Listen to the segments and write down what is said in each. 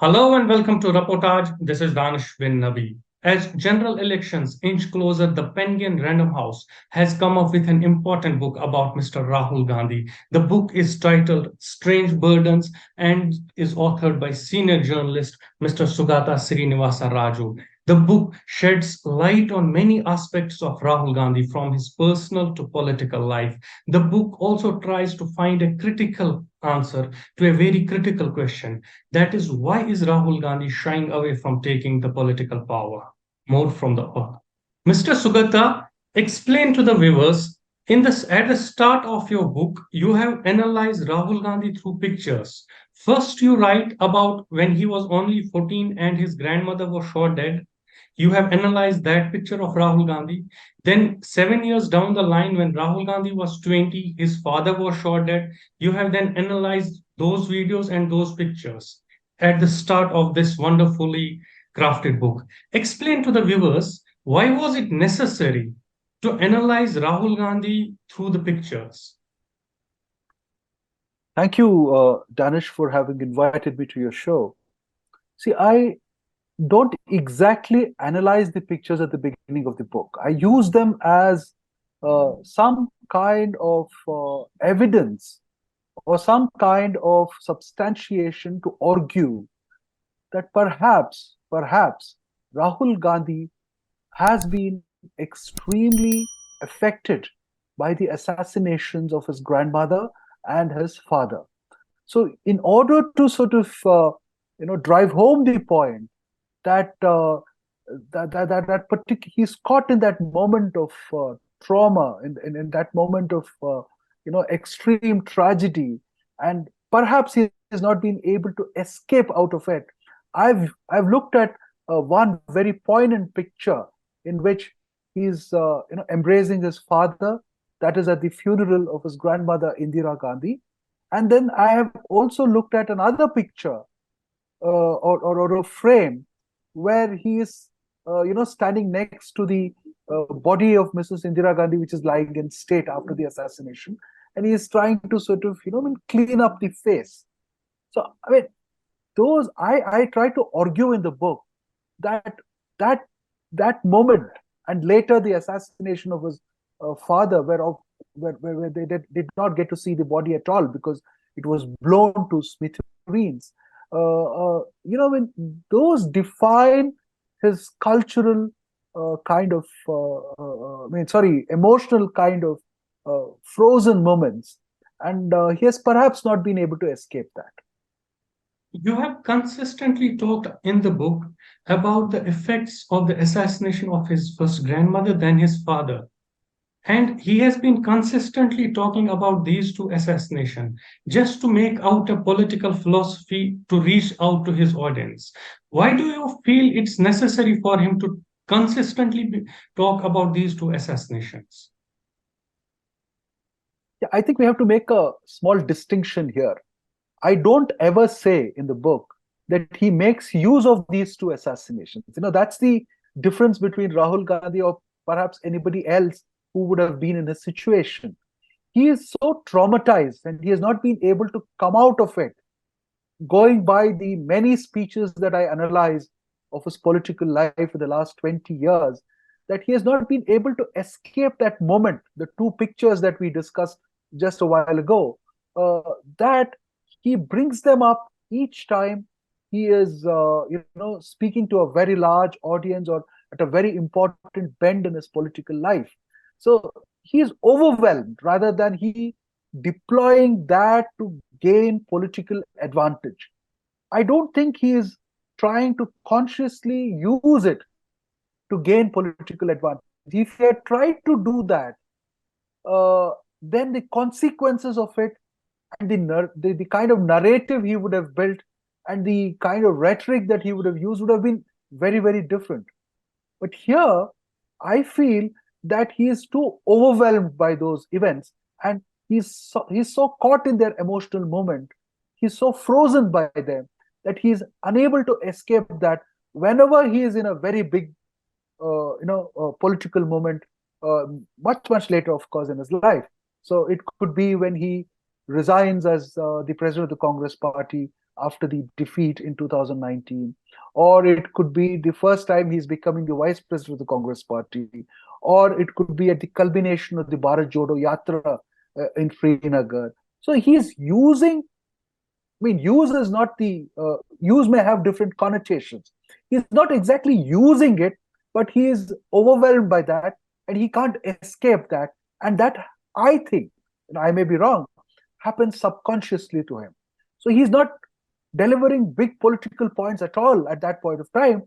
Hello and welcome to Reportage. This is Danish bin Nabi. As general elections inch closer, the Penguin Random House has come up with an important book about Mr. Rahul Gandhi. The book is titled Strange Burdens and is authored by senior journalist Mr. Sugata Srinivasa Raju. The book sheds light on many aspects of Rahul Gandhi from his personal to political life. The book also tries to find a critical answer to a very critical question, that is, why is Rahul Gandhi shying away from taking the political power? More from the author. Mr. Sugata, explain to the viewers. At the start of your book, you have analyzed Rahul Gandhi through pictures. First, you write about when he was only 14 and his grandmother was shot dead. You have analyzed that picture of Rahul Gandhi. Then, 7 years down the line, when Rahul Gandhi was 20, his father was shot dead. You have then analyzed those videos and those pictures at the start of this wonderfully crafted book. Explain to the viewers, why was it necessary to analyze Rahul Gandhi through the pictures? Thank you, Danish, for having invited me to your show. See, I don't exactly analyze the pictures at the beginning of the book. I use them as some kind of evidence or some kind of substantiation to argue that perhaps Rahul Gandhi has been extremely affected by the assassinations of his grandmother and his father. So, in order to sort of drive home the point that he's caught in that moment of trauma, in that moment of extreme tragedy, and perhaps he has not been able to escape out of it. I've looked at one very poignant picture in which he's embracing his father, that is at the funeral of his grandmother Indira Gandhi. And then I have also looked at another picture or a frame where he is standing next to the body of Mrs. Indira Gandhi, which is lying in state after the assassination, and he is trying to sort of clean up the face. So I mean, those I try to argue in the book that that that moment and later the assassination of his father, where they did not get to see the body at all because it was blown to smithereens. When those define his cultural emotional kind of frozen moments, and he has perhaps not been able to escape that. You have consistently talked in the book about the effects of the assassination of his first grandmother, then his father. And he has been consistently talking about these two assassinations just to make out a political philosophy to reach out to his audience. Why do you feel it's necessary for him to consistently talk about these two assassinations? Yeah, I think we have to make a small distinction here. I don't ever say in the book that he makes use of these two assassinations. That's the difference between Rahul Gandhi or perhaps anybody else who would have been in his situation. He is so traumatized and he has not been able to come out of it, going by the many speeches that I analyzed of his political life in the last 20 years, that he has not been able to escape that moment, the two pictures that we discussed just a while ago, that he brings them up each time he is speaking to a very large audience or at a very important bend in his political life. So he is overwhelmed rather than he deploying that to gain political advantage. I don't think he is trying to consciously use it to gain political advantage. If he had tried to do that, then the consequences of it and the kind of narrative he would have built and the kind of rhetoric that he would have used would have been very, very different. But here, I feel that he is too overwhelmed by those events, and he's so caught in their emotional moment, he's so frozen by them that he's unable to escape that whenever he is in a very big political moment, much later, of course, in his life. So it could be when he resigns as the president of the Congress party after the defeat in 2019, or it could be the first time he's becoming the vice president of the Congress party, or it could be at the culmination of the Bharat Jodo Yatra in Srinagar. So he's using, I mean, use is not the, use may have different connotations. He's not exactly using it, but he is overwhelmed by that and he can't escape that. And that, I think, and I may be wrong, happens subconsciously to him. So he's not delivering big political points at all at that point of time,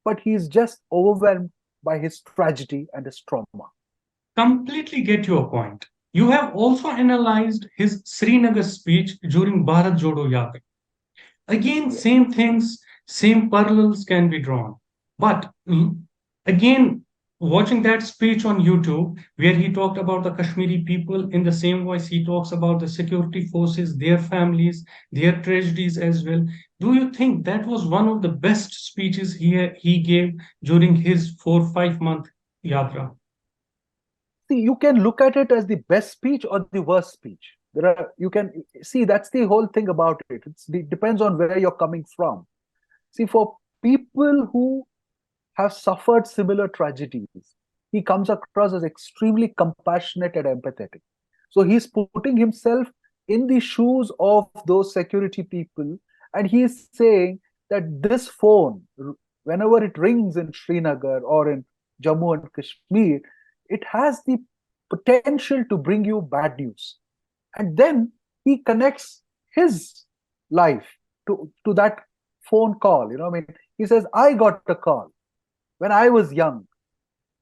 but he's just overwhelmed by his tragedy and his trauma. Completely get your point. You have also analyzed his Srinagar speech during Bharat Jodo Yatra. Again, Yeah. same things, same parallels can be drawn. But again, watching that speech on YouTube, where he talked about the Kashmiri people in the same voice, he talks about the security forces, their families, their tragedies as well. Do you think that was one of the best speeches he gave during his 4 5 month yatra? See, you can look at it as the best speech or the worst speech. There are, you can see, that's the whole thing about it. It depends on where you're coming from. See, for people who have suffered similar tragedies, he comes across as extremely compassionate and empathetic. So he's putting himself in the shoes of those security people, and he's saying that this phone, whenever it rings in Srinagar or in Jammu and Kashmir, it has the potential to bring you bad news. And then he connects his life to that phone call. I mean, he says, I got a call when I was young.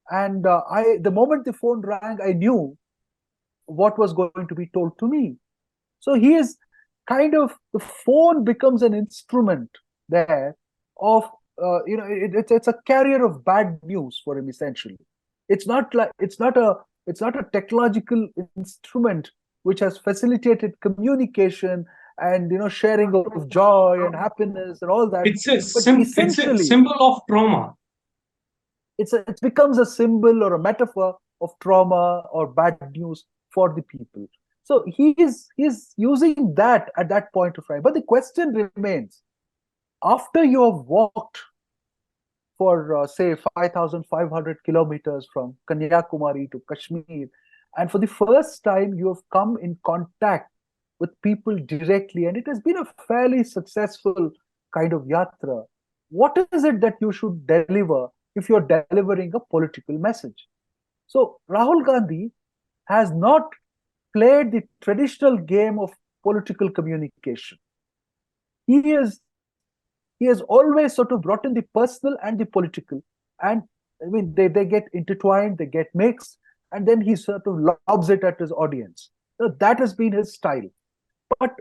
And the moment the phone rang, I knew what was going to be told to me. So he is kind of, the phone becomes an instrument there of, it's a carrier of bad news for him, essentially. It's not like, it's not a technological instrument which has facilitated communication and, sharing of joy and happiness and all that. But It's a essentially, symbol of trauma. it becomes a symbol or a metaphor of trauma or bad news for the people. So he's using that at that point of time. But the question remains: after you have walked for say 5,500 kilometers from Kanyakumari to Kashmir, and for the first time you have come in contact with people directly, and it has been a fairly successful kind of yatra. What is it that you should deliver if you're delivering a political message? So Rahul Gandhi has not played the traditional game of political communication. He is he has always sort of brought in the personal and the political, and I mean they get intertwined, they get mixed, and then he sort of lobs it at his audience. So that has been his style. But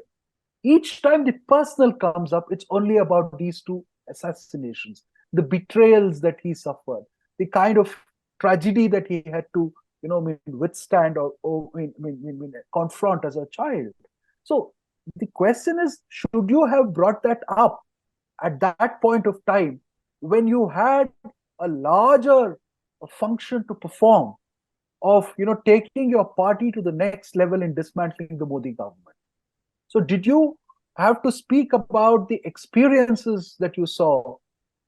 each time the personal comes up, it's only about these two assassinations, the betrayals that he suffered, the kind of tragedy that he had to, withstand or confront as a child. So the question is, should you have brought that up at that point of time when you had a larger function to perform of, taking your party to the next level in dismantling the Modi government? So, did you have to speak about the experiences that you saw,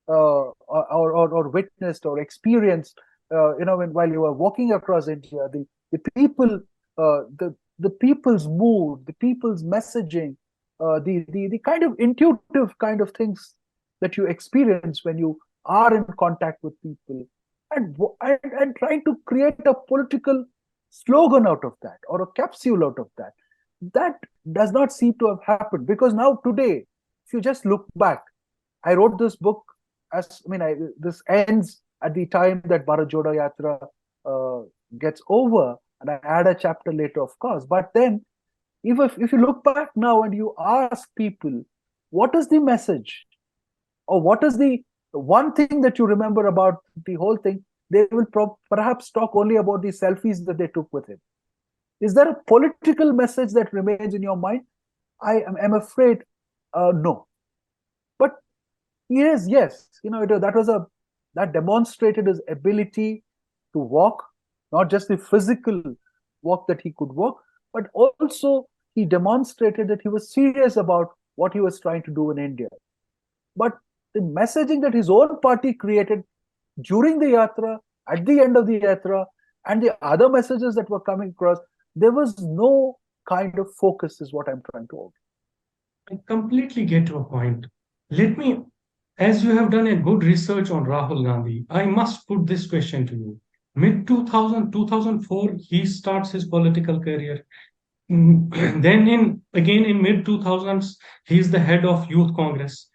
or witnessed or experienced, while you were walking across India, the people, the people's mood, the people's messaging, the kind of intuitive kind of things that you experience when you are in contact with people, and trying to create a political slogan out of that or a capsule out of that. That does not seem to have happened, because now today, if you just look back, I wrote this book this ends at the time that Bharat Jodo Yatra gets over, and I add a chapter later, of course. But then, if you look back now and you ask people, what is the message, or what is the one thing that you remember about the whole thing, they will perhaps talk only about the selfies that they took with him. Is there a political message that remains in your mind? I'm afraid, no. But yes, that demonstrated his ability to walk, not just the physical walk that he could walk, but also he demonstrated that he was serious about what he was trying to do in India. But the messaging that his own party created during the yatra, at the end of the yatra, and the other messages that were coming across, there was no kind of focus, is what I'm trying to argue. I completely get your point. Let me, as you have done a good research on Rahul Gandhi, I must put this question to you. Mid 2000, 2004, he starts his political career. Then again in mid 2000s, he is the head of Youth Congress.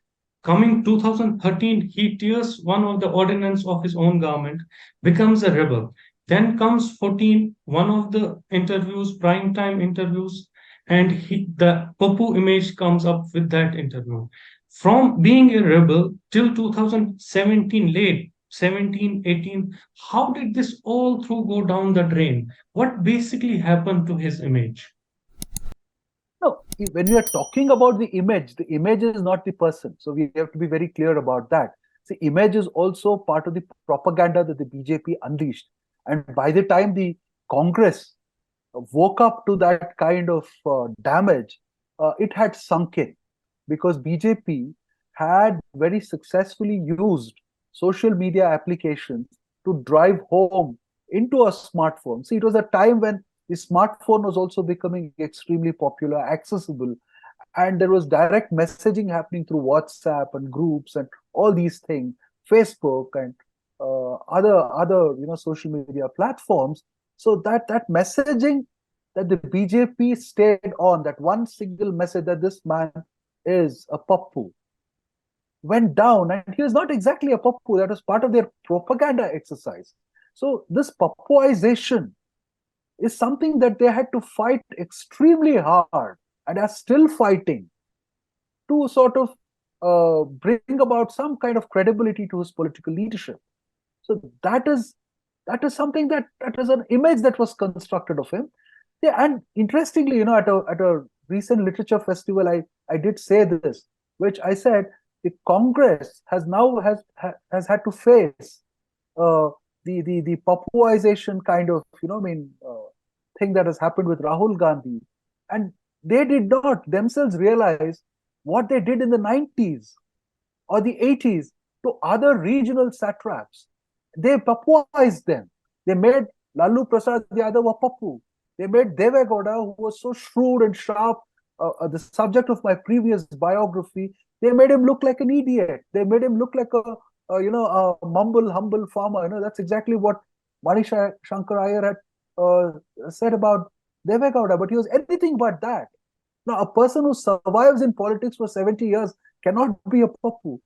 Coming 2013, he tears one of the ordinance of his own government, becomes a rebel. Then comes 14, one of the interviews, prime time interviews, and the Popu image comes up with that interview. From being a rebel till 2017, late 17, 18, how did this all through go down the drain? What basically happened to his image? No, when we are talking about the image is not the person. So we have to be very clear about that. The image is also part of the propaganda that the BJP unleashed. And by the time the Congress woke up to that kind of damage, it had sunk in, because BJP had very successfully used social media applications to drive home into a smartphone. See, it was a time when the smartphone was also becoming extremely popular, accessible, and there was direct messaging happening through WhatsApp and groups and all these things, Facebook and other social media platforms. So that messaging that the BJP stayed on, that one single message that this man is a pappu, went down, and he was not exactly a pappu. That was part of their propaganda exercise. So this pappuization is something that they had to fight extremely hard and are still fighting to sort of bring about some kind of credibility to his political leadership. So that is something that is an image that was constructed of him. Yeah, and interestingly, at a recent literature festival, I did say this, which I said the Congress has had to face the Papuization kind of thing that has happened with Rahul Gandhi, and they did not themselves realize what they did in the 90s or the 80s to other regional satraps. They Papuized them. They made Lalu Prasad Yadav a Pappu. They made Deve Gowda, who was so shrewd and sharp, the subject of my previous biography. They made him look like an idiot. They made him look like a mumble, humble farmer. That's exactly what Manisha Shankar Iyer had said about Deve Gowda, but he was anything but that. Now, a person who survives in politics for 70 years cannot be a pappu.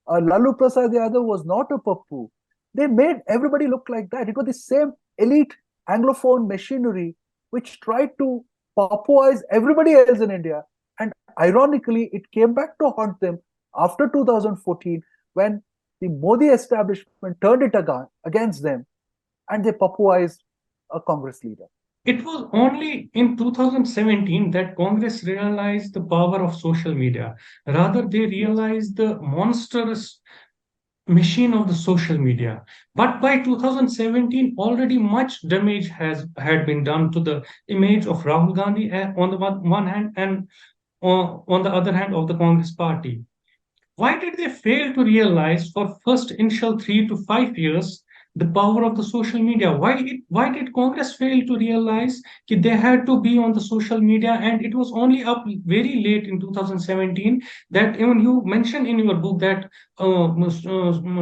Lalu Prasad Yadav was not a pappu. They made everybody look like that. It was the same elite Anglophone machinery which tried to pappuize everybody else in India. And ironically, it came back to haunt them after 2014 when the Modi establishment turned it against them and they pappuized a Congress leader. It was only in 2017 that Congress realized the power of social media. Rather, they realized the monstrous machine of the social media. But by 2017, already much damage had been done to the image of Rahul Gandhi on the one hand, and on the other hand of the Congress party. Why did they fail to realize for first initial 3 to 5 years the power of the social media? Why did Congress fail to realize that they had to be on the social media? And it was only up very late in 2017 that even you mentioned in your book that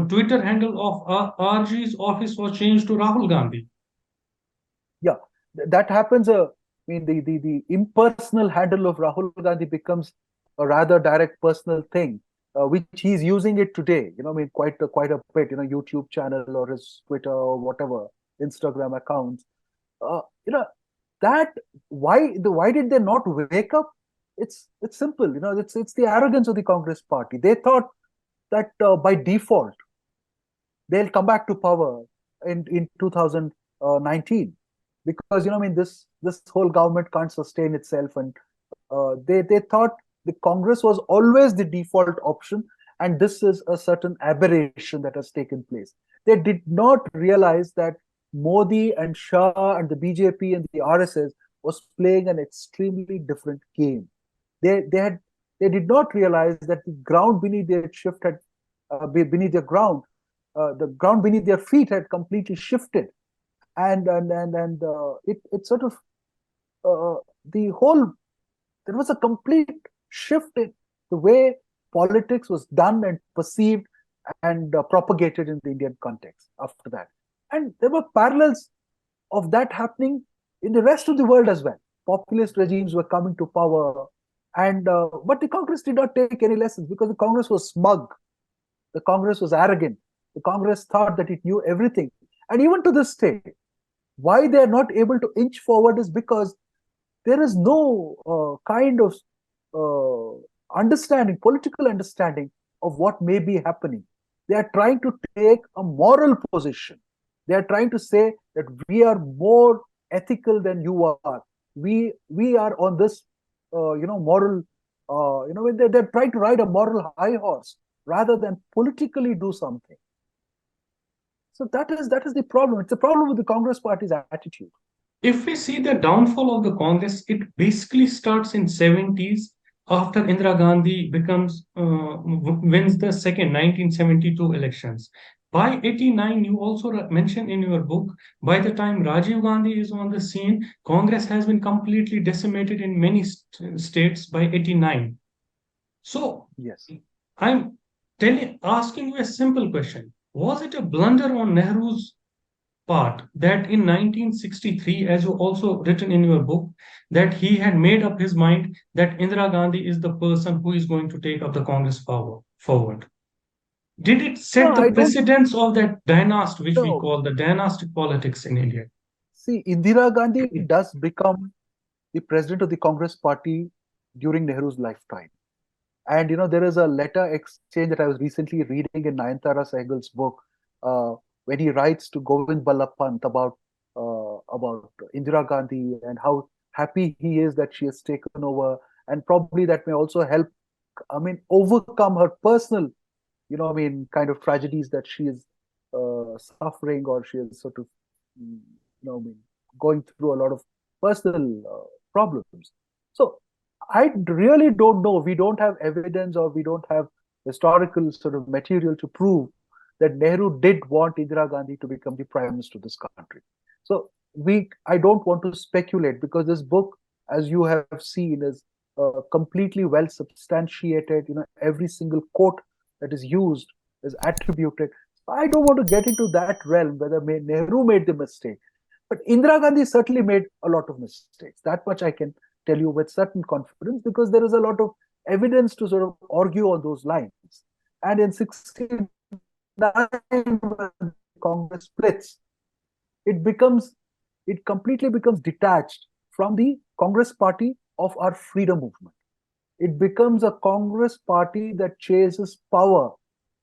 Twitter handle of RG's office was changed to Rahul Gandhi. Yeah, that happens. The impersonal handle of Rahul Gandhi becomes a rather direct personal thing, which he's using it today. Quite a bit. YouTube channel or his Twitter or whatever Instagram accounts. That why did they not wake up? It's simple. It's the arrogance of the Congress party. They thought that by default they'll come back to power in 2019 because this whole government can't sustain itself, and they thought the Congress was always the default option, and this is a certain aberration that has taken place. They did not realize that Modi and Shah and the BJP and the RSS was playing an extremely different game. They had They did not realize that the ground beneath their shift had beneath their ground, the ground beneath their feet had completely shifted, and it sort of the whole there was a complete shift in the way politics was done and perceived and propagated in the Indian context after that. And there were parallels of that happening in the rest of the world as well. Populist regimes were coming to power, and but the Congress did not take any lessons because the Congress was smug, the Congress was arrogant, the Congress thought that it knew everything, and even to this day, why they are not able to inch forward is because there is no kind of understanding, political understanding of what may be happening. They are trying to take a moral position. They are trying to say that we are more ethical than you are. We are on this, moral. They're trying to ride a moral high horse rather than politically do something. So that is the problem. It's a problem with the Congress Party's attitude. If we see the downfall of the Congress, it basically starts in 70s after Indira Gandhi wins the second 1972 elections. By 89, you also mentioned in your book, by the time Rajiv Gandhi is on the scene, Congress has been completely decimated in many states by 89. So Yes. I'm asking you a simple question. Was it a blunder on Nehru's part that in 1963, as you also written in your book, that he had made up his mind that Indira Gandhi is the person who is going to take up the Congress power forward? Did it No, set the I don't precedence of that dynasty, which we know. call the dynastic politics in India? See, Indira Gandhi does become the president of the Congress Party during Nehru's lifetime. And there is a letter exchange that I was recently reading in Nayantara Sehgal's book, uh, when he writes to Govind Ballabh Pant about Indira Gandhi and how happy he is that she has taken over, and probably that may also help, overcome her personal, kind of tragedies that she is suffering, or she is sort of, going through a lot of personal problems. So I really don't know. We don't have evidence, or we don't have historical sort of material to prove that Nehru did want Indira Gandhi to become the prime minister of this country. So I don't want to speculate, because this book, as you have seen, is completely well substantiated. Every single quote that is used is attributed. I don't want to get into that realm whether Nehru made the mistake, but Indira Gandhi certainly made a lot of mistakes. That much I can tell you with certain confidence, because there is a lot of evidence to sort of argue on those lines. And in 69, when Congress splits, it becomes it completely becomes detached from the Congress Party of our freedom movement. It becomes a Congress Party that chases power.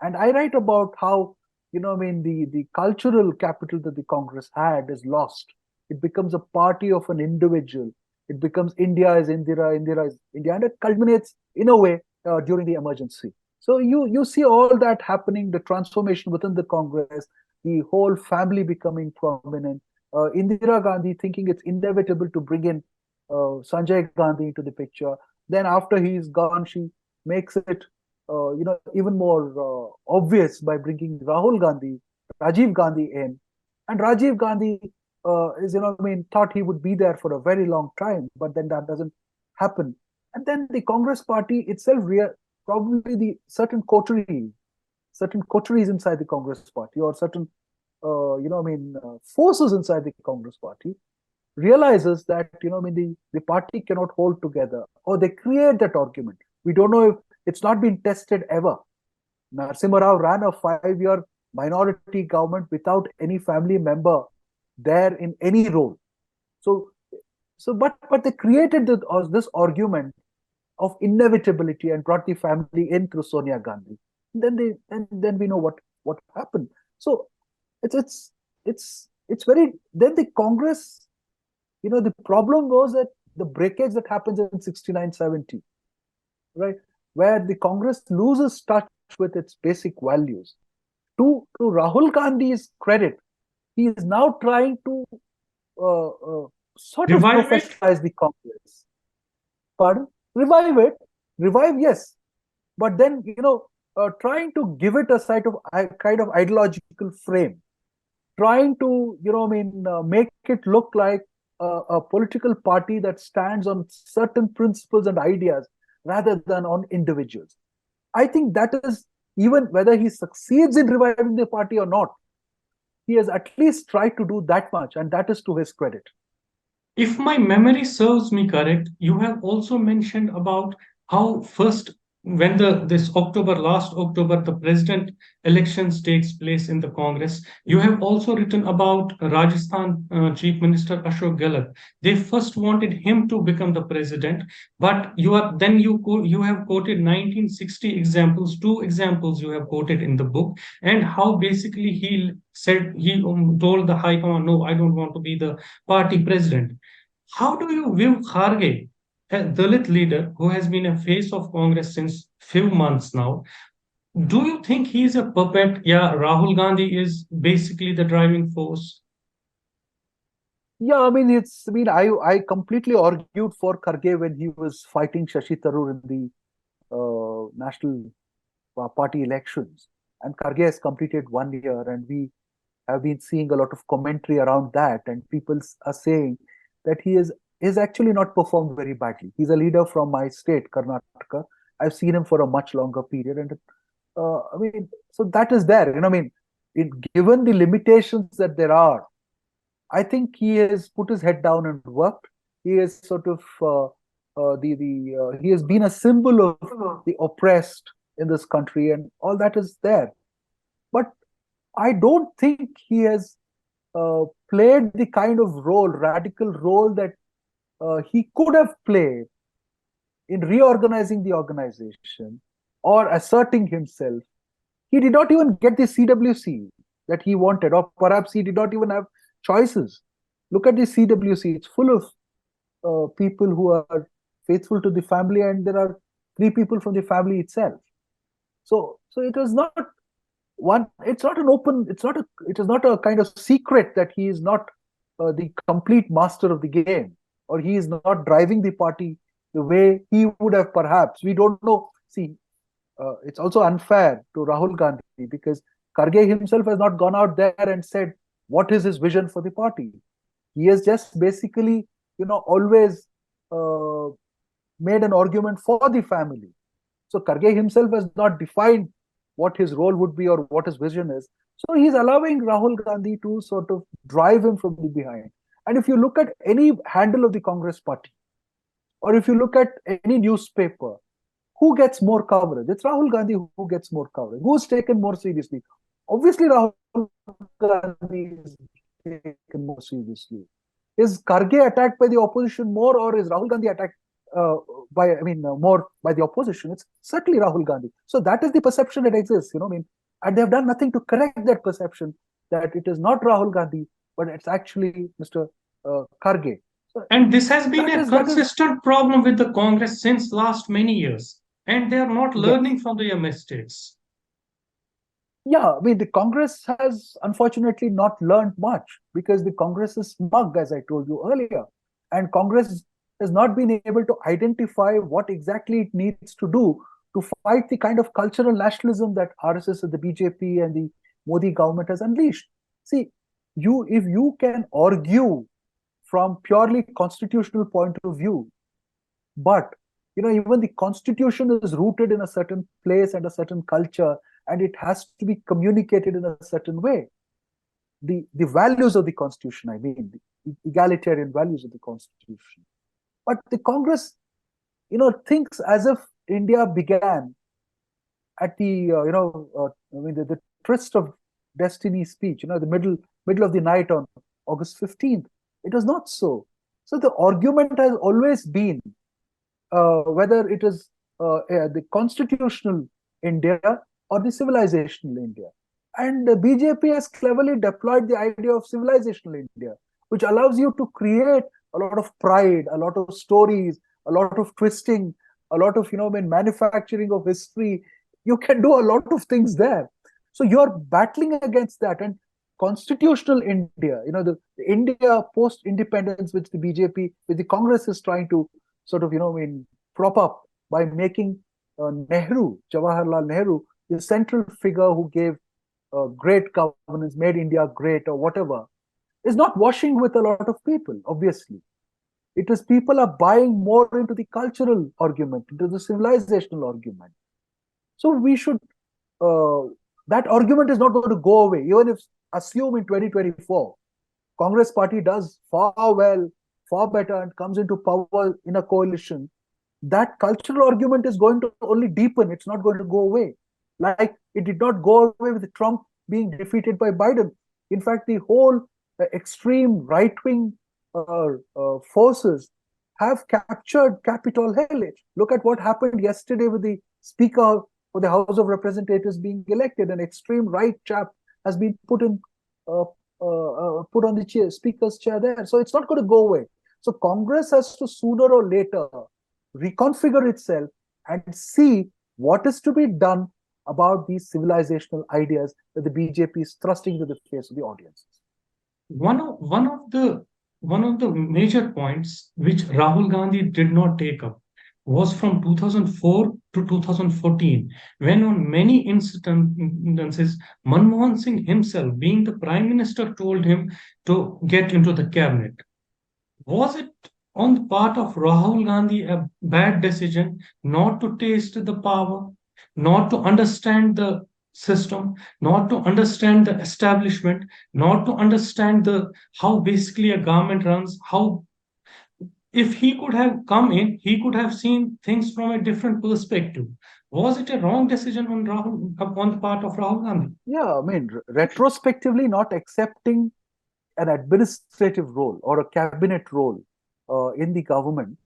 And I write about how, the cultural capital that the Congress had is lost. It becomes a party of an individual. It becomes India is Indira, Indira is India, and it culminates in a way during the emergency. So you see all that happening, the transformation within the Congress, the whole family becoming prominent. Indira Gandhi thinking it's inevitable to bring in Sanjay Gandhi into the picture. Then after he's gone, she makes it even more obvious by bringing Rahul Gandhi, Rajiv Gandhi in, and Rajiv Gandhi is thought he would be there for a very long time, but then that doesn't happen. And then the Congress Party itself, probably the certain coteries inside the Congress Party, or certain forces inside the Congress Party realizes that the party cannot hold together, or they create that argument. We don't know if it's not been tested ever. Narasimha Rao ran a 5-year minority government without any family member there in any role. But they created this argument of inevitability and brought the family in through Sonia Gandhi. Then we know what happened. So it's very, then the Congress, the problem was that the breakage that happens in 69-70, right, where the Congress loses touch with its basic values. To Rahul Gandhi's credit, he is now trying to sort of Revive it? professionalize the Congress. Pardon? Revive it. revive, yes, but then trying to give it a kind of ideological frame, trying to make it look like a political party that stands on certain principles and ideas rather than on individuals. I think that is, even whether he succeeds in reviving the party or not, he has at least tried to do that much, and that is to his credit. If my memory serves me correct, you have also mentioned about how first, when the this October, last October, the president elections takes place in the Congress. You have also written about Rajasthan Chief Minister Ashok Gehlot. They first wanted him to become the president, but you have quoted 1960 examples, two examples you have quoted in the book, and how basically he told the High Command, no, I don't want to be the party president. How do you view Kharge, a Dalit leader who has been a face of Congress since few months now? Do you think he is a puppet? Yeah, Rahul Gandhi is basically the driving force. Yeah, I mean, I completely argued for Kharge when he was fighting Shashi Tharoor in the national party elections, and Kharge has completed 1 year, and we have been seeing a lot of commentary around that, and people are saying that he is actually not performed very badly. He's a leader from my state, Karnataka. I've seen him for a much longer period, and I mean, so that is there. Given the limitations that there are, I think he has put his head down and worked. He is sort of the he has been a symbol of the oppressed in this country, and all that is there. But I don't think he has played the kind of radical role that he could have played in reorganizing the organization or asserting himself. He did not even get the CWC that he wanted, or perhaps he did not even have choices. Look at the CWC; it's full of people who are faithful to the family, and there are three people from the family itself. So it was not one. It's not an open. It is not a kind of secret that he is not the complete master of the game, or he is not driving the party the way he would have. Perhaps we don't know. See, it's also unfair to Rahul Gandhi because Kharge himself has not gone out there and said what is his vision for the party. He has just basically, always uh, made an argument for the family. So Kharge himself has not defined what his role would be or what his vision is. So he's allowing Rahul Gandhi to sort of drive him from the behind. And if you look at any handle of the Congress party, or if you look at any newspaper, who gets more coverage? It's Rahul Gandhi who gets more coverage. Who's taken more seriously? Obviously, Rahul Gandhi is taken more seriously. Is Kharge attacked by the opposition more, or is Rahul Gandhi attacked more by the opposition? It's certainly Rahul Gandhi. So that is the perception that exists. And they have done nothing to correct that perception that it is not Rahul Gandhi, but it's actually Mr. Kharge. So And this has been a that is consistent problem with the Congress since last many years. And they are not yes. learning from their mistakes. Yeah, I mean, the Congress has unfortunately not learned much because the Congress is smug, as I told you earlier. And Congress has not been able to identify what exactly it needs to do to fight the kind of cultural nationalism that RSS and the BJP and the Modi government has unleashed. See, if you can argue from purely constitutional point of view, but even the constitution is rooted in a certain place and a certain culture, and it has to be communicated in a certain way. The values of the constitution, I mean, the egalitarian values of the constitution. But the Congress, thinks as if India began at the the tryst of destiny speech, the middle of the night on August 15th. It was not so. So the argument has always been whether it is the constitutional India or the civilizational India. And the BJP has cleverly deployed the idea of civilizational India, which allows you to create a lot of pride, a lot of stories, a lot of twisting, a lot of manufacturing of history. You can do a lot of things there. So you're battling against that. And constitutional India, the India post-independence, which the BJP, which the Congress is trying to sort of, prop up, by making Jawaharlal Nehru, the central figure who gave great governance, made India great, or whatever, is not washing with a lot of people, obviously. It is people are buying more into the cultural argument, into the civilizational argument. So we should, uh, that argument is not going to go away, even if assume in 2024, Congress party does far well, far better, and comes into power in a coalition. That cultural argument is going to only deepen. It's not going to go away. Like it did not go away with Trump being defeated by Biden. In fact, the whole extreme right wing forces have captured Capitol Hill. Look at what happened yesterday with the Speaker for the House of Representatives being elected. An extreme right chap has been uh, put on the Speaker's chair there. So it's not going to go away. So Congress has to sooner or later reconfigure itself and see what is to be done about these civilizational ideas that the BJP is thrusting into the face of the audiences. One of the major points which Rahul Gandhi did not take up was from 2004 to 2014, when on many instances Manmohan Singh himself, being the prime minister, told him to get into the cabinet. Was it on the part of Rahul Gandhi a bad decision not to taste the power, not to understand the system, not to understand the establishment, not to understand the how basically a government runs, how if he could have come in, he could have seen things from a different perspective. Was it a wrong decision on Rahul on the part of Rahul Gandhi? Yeah, I mean, retrospectively, not accepting an administrative role or a cabinet role in the government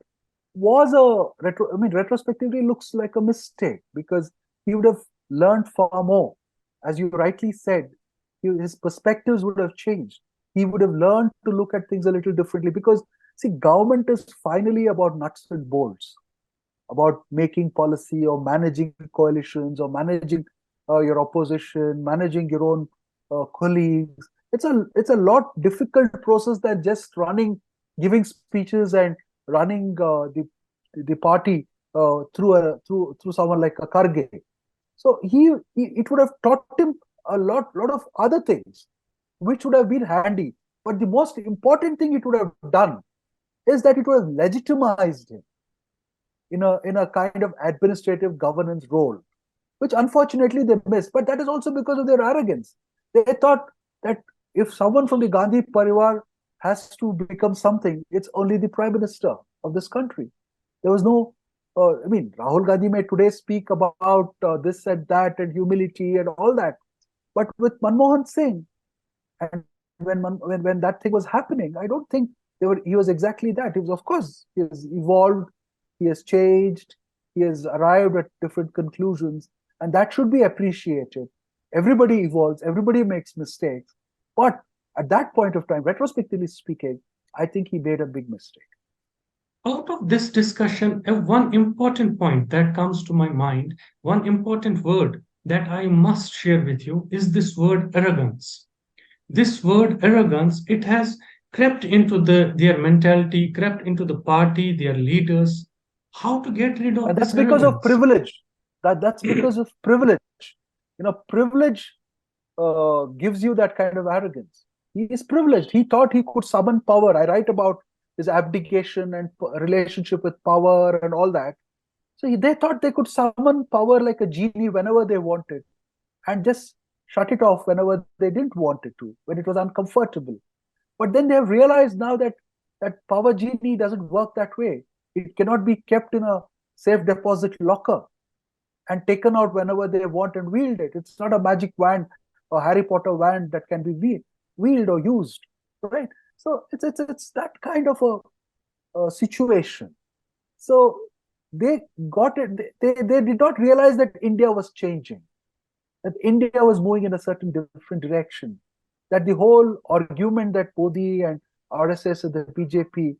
was retrospectively looks like a mistake, because he would have learned far more. As you rightly said, his perspectives would have changed. He would have learned to look at things a little differently, because see, government is finally about nuts and bolts, about making policy or managing coalitions or managing your opposition, managing your own colleagues. It's a lot difficult process than just giving speeches and running the party through someone like a Karge. So it would have taught him a lot of other things, which would have been handy. But the most important thing it would have done is that it would have legitimized him in a kind of administrative governance role, which unfortunately they missed. But that is also because of their arrogance. They thought that if someone from the Gandhi Parivar has to become something, it's only the prime minister of this country. There was no, Rahul Gandhi may today speak about this and that and humility and all that. But with Manmohan Singh, and when that thing was happening, I don't think he was exactly that. He was, of course, he has evolved, he has changed, he has arrived at different conclusions, and that should be appreciated. Everybody evolves, everybody makes mistakes, but at that point of time, retrospectively speaking, I think he made a big mistake. Out of this discussion, one important point that comes to my mind, one important word that I must share with you is this word arrogance. This word arrogance, it has crept into their mentality, crept into the party, their leaders. How to get rid of And that's this because of arrogance? privilege. That's because of privilege. Privilege gives you that kind of arrogance. He is privileged. He thought he could summon power. I write about his abdication and relationship with power and all that. So they thought they could summon power like a genie whenever they wanted, and just shut it off whenever they didn't want it to, when it was uncomfortable. But then they have realized now that that power genie doesn't work that way. It cannot be kept in a safe deposit locker and taken out whenever they want and wield it. It's not a magic wand or Harry Potter wand that can be wielded or used, right? So it's that kind of a situation. So they got it. They did not realize that India was changing, that India was moving in a certain different direction, that the whole argument that Modi and RSS and the BJP,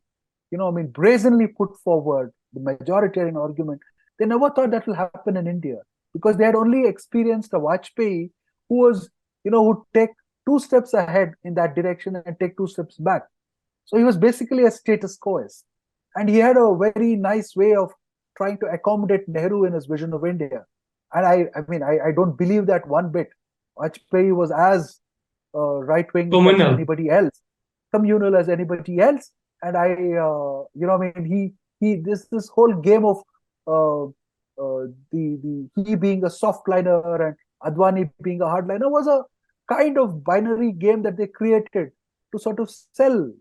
brazenly put forward, the majoritarian argument, they never thought that will happen in India, because they had only experienced a Vajpayee who was, who would take 2 steps ahead in that direction and take 2 steps back. So he was basically a status quoist. And he had a very nice way of trying to accommodate Nehru in his vision of India. And I don't believe that one bit. Vajpayee was as right wing as Communal. anybody else, communal as anybody else. And this whole game of the he being a soft liner and Advani being a hardliner was a kind of binary game that they created to sort of sell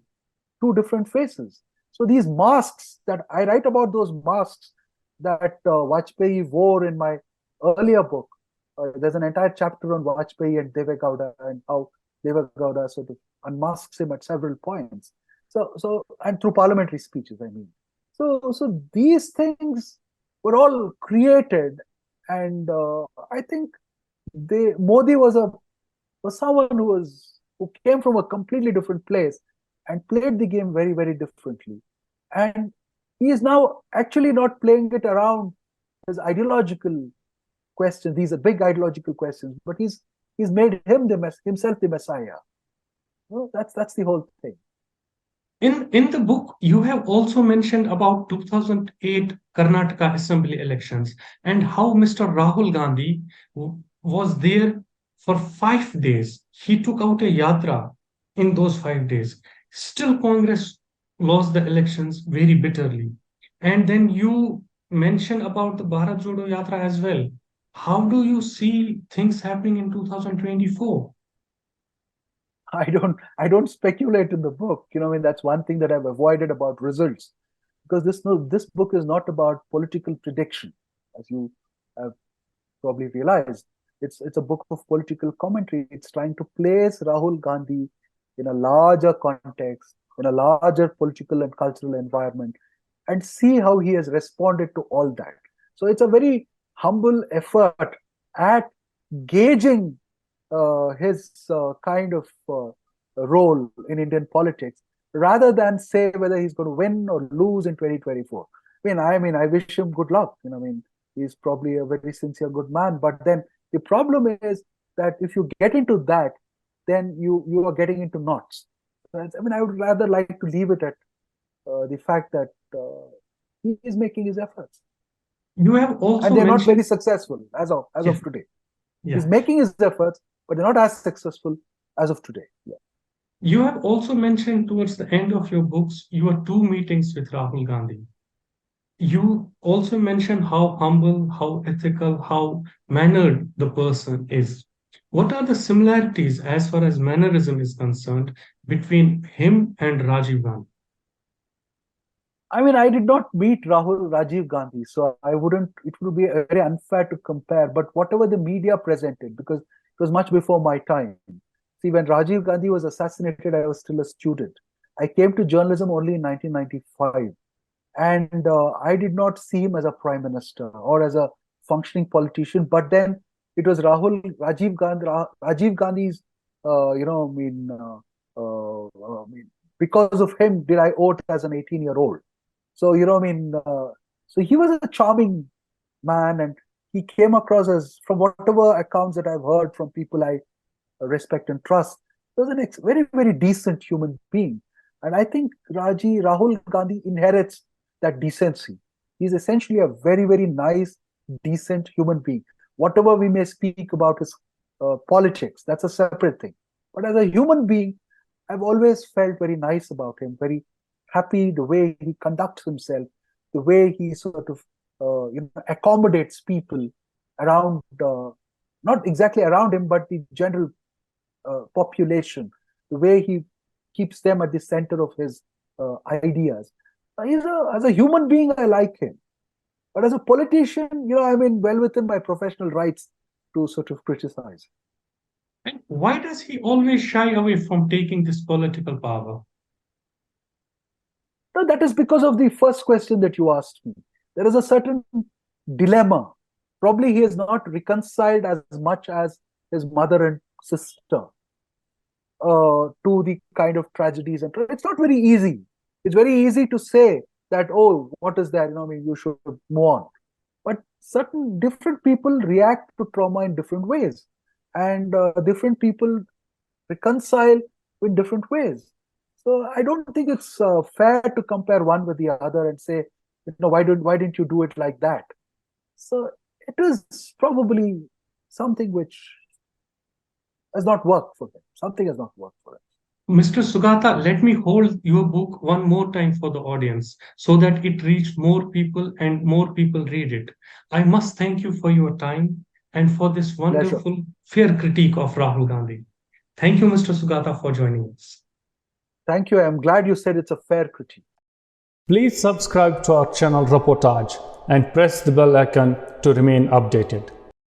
two different faces. So these masks that I write about, those masks that Vajpayee wore in my earlier book. There's an entire chapter on Vajpayee and Deve Gowda and how Deve Gowda sort of unmasks him at several points. So and through parliamentary speeches, I mean. So these things were all created, and I think Modi was someone who came from a completely different place and played the game very, very differently. And he is now actually not playing it around his ideological questions. These are big ideological questions, but he's made himself the messiah. Well, that's the whole thing. In the book, you have also mentioned about 2008 Karnataka Assembly elections and how Mr. Rahul Gandhi was there for 5 days. He took out a yatra in those 5 days. Still, Congress lost the elections very bitterly. And then you mention about the Bharat Jodo Yatra as well. How do you see things happening in 2024? I don't speculate in the book. That's one thing that I've avoided about results, because this book is not about political prediction, as you have probably realized. It's a book of political commentary. It's trying to place Rahul Gandhi in a larger context, in a larger political and cultural environment, and see how he has responded to all that. So it's a very humble effort at gauging his kind of role in Indian politics, rather than say whether he's going to win or lose in 2024. I wish him good luck. He's probably a very sincere, good man. But then the problem is that if you get into that, then you are getting into knots. I would rather like to leave it at the fact that he is making his efforts, You have and also they're not very mentioned, successful as yeah, of today. He's yeah. making his efforts, but they're not as successful as of today. Yeah. You have also mentioned towards the end of your books your two meetings with Rahul Gandhi. You also mention how humble, how ethical, how mannered the person is. What are the similarities as far as mannerism is concerned between him and Rajiv Gandhi? I did not meet Rajiv Gandhi, so I wouldn't. It would be very unfair to compare. But whatever the media presented, because it was much before my time. See, when Rajiv Gandhi was assassinated, I was still a student. I came to journalism only in 1995, and I did not see him as a prime minister or as a functioning politician. But then it was Rajiv Gandhi's, because of him did I vote as an 18-year-old. So so he was a charming man, and he came across as, from whatever accounts that I've heard from people I respect and trust, he was very, very decent human being. And I think Rahul Gandhi inherits that decency. He's essentially a very, very nice, decent human being. Whatever we may speak about his politics, that's a separate thing. But as a human being, I've always felt very nice about him, very happy the way he conducts himself, the way he sort of accommodates people around, not exactly around him, but the general population, the way he keeps them at the center of his ideas. As a human being, I like him. But as a politician, well within my professional rights to sort of criticize. And why does he always shy away from taking this political power? No, that is because of the first question that you asked me. There is a certain dilemma. Probably he is not reconciled as much as his mother and sister to the kind of tragedies. And it's not very easy. It's very easy to say that, oh, what is that? You should move on. But certain different people react to trauma in different ways. And different people reconcile in different ways. So I don't think it's fair to compare one with the other and say why didn't you do it like that? So it is probably something which has not worked for them. Something has not worked for them. Mr. Sugata, let me hold your book one more time for the audience so that it reach more people and more people read it. I must thank you for your time and for this Pleasure. wonderful, fair critique of Rahul Gandhi. Thank you, Mr. Sugata, for joining us. Thank you. I'm glad you said it's a fair critique. Please subscribe to our channel Reportage and press the bell icon to remain updated.